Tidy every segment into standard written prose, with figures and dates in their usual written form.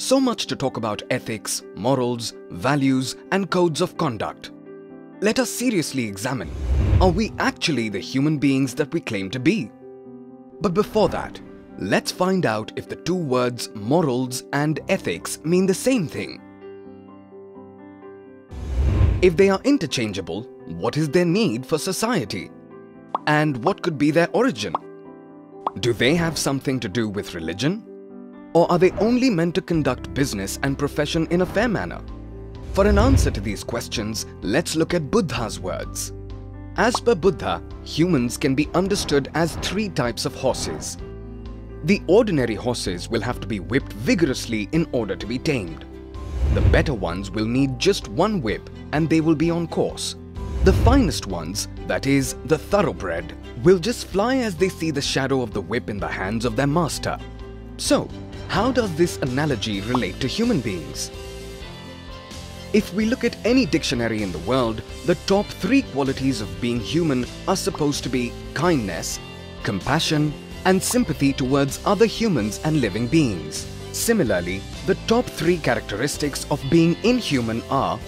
So much to talk about ethics, morals, values, and codes of conduct. Let us seriously examine, are we actually the human beings that we claim to be? But before that, let's find out if the two words morals and ethics mean the same thing. If they are interchangeable, what is their need for society? And what could be their origin? Do they have something to do with religion? Or are they only meant to conduct business and profession in a fair manner? For an answer to these questions, let's look at Buddha's words. As per Buddha, humans can be understood as three types of horses. The ordinary horses will have to be whipped vigorously in order to be tamed. The better ones will need just one whip and they will be on course. The finest ones, that is, the thoroughbred, will just fly as they see the shadow of the whip in the hands of their master. So, how does this analogy relate to human beings? If we look at any dictionary in the world, the top three qualities of being human are supposed to be kindness, compassion, and sympathy towards other humans and living beings. Similarly, the top three characteristics of being inhuman are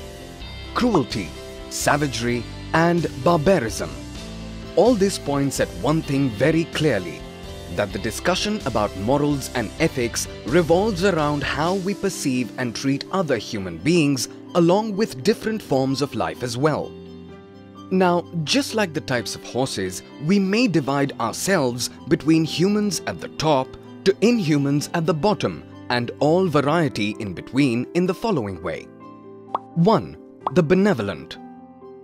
cruelty, savagery, and barbarism. All this points at one thing very clearly, that the discussion about morals and ethics revolves around how we perceive and treat other human beings along with different forms of life as well. Now, just like the types of horses, we may divide ourselves between humans at the top to inhumans at the bottom and all variety in between in the following way. 1. The benevolent.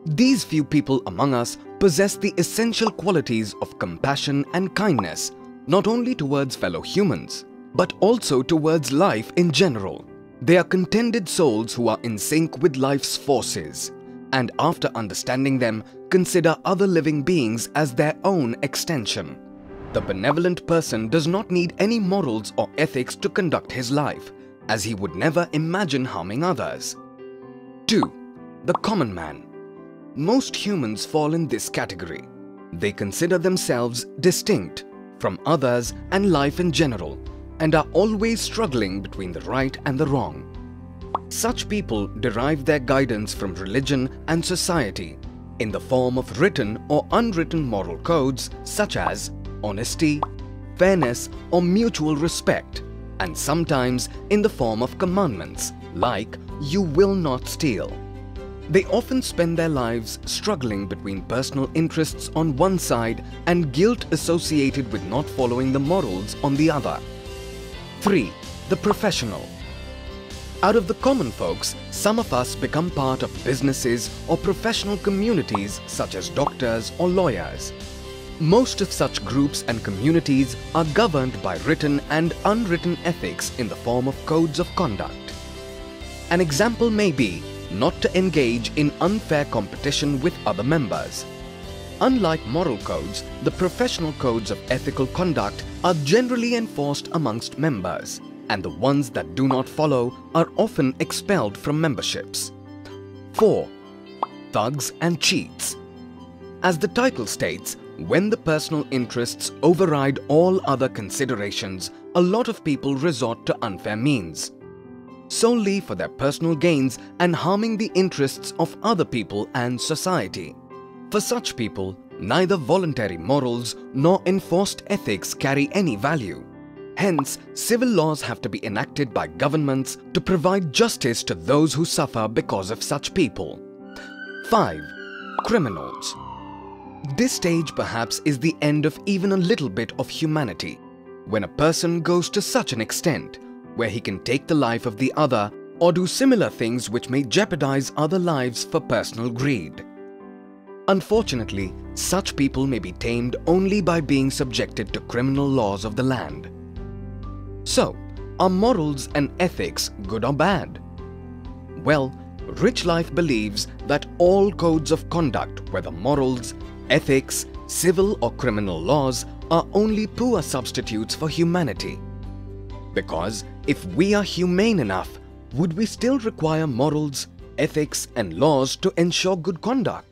These few people among us possess the essential qualities of compassion and kindness, not only towards fellow humans, but also towards life in general. They are contented souls who are in sync with life's forces, and after understanding them, consider other living beings as their own extension. The benevolent person does not need any morals or ethics to conduct his life, as he would never imagine harming others. 2. The common man. Most humans fall in this category. They consider themselves distinct from others and life in general, and are always struggling between the right and the wrong. Such people derive their guidance from religion and society in the form of written or unwritten moral codes such as honesty, fairness, or mutual respect, and sometimes in the form of commandments like "you will not steal." They often spend their lives struggling between personal interests on one side and guilt associated with not following the morals on the other. 3. The professional. Out of the common folks, some of us become part of businesses or professional communities such as doctors or lawyers. Most of such groups and communities are governed by written and unwritten ethics in the form of codes of conduct. An example may be not to engage in unfair competition with other members. Unlike moral codes, the professional codes of ethical conduct are generally enforced amongst members, and the ones that do not follow are often expelled from memberships. 4. Thugs and cheats. As the title states, when the personal interests override all other considerations, a lot of people resort to unfair means, solely for their personal gains and harming the interests of other people and society. For such people, neither voluntary morals nor enforced ethics carry any value. Hence, civil laws have to be enacted by governments to provide justice to those who suffer because of such people. 5. Criminals. This stage perhaps is the end of even a little bit of humanity, when a person goes to such an extent where he can take the life of the other or do similar things which may jeopardize other lives for personal greed. Unfortunately, such people may be tamed only by being subjected to criminal laws of the land. So, are morals and ethics good or bad? Well, Rich Life believes that all codes of conduct, whether morals, ethics, civil or criminal laws, are only poor substitutes for humanity. Because if we are humane enough, would we still require morals, ethics and laws to ensure good conduct?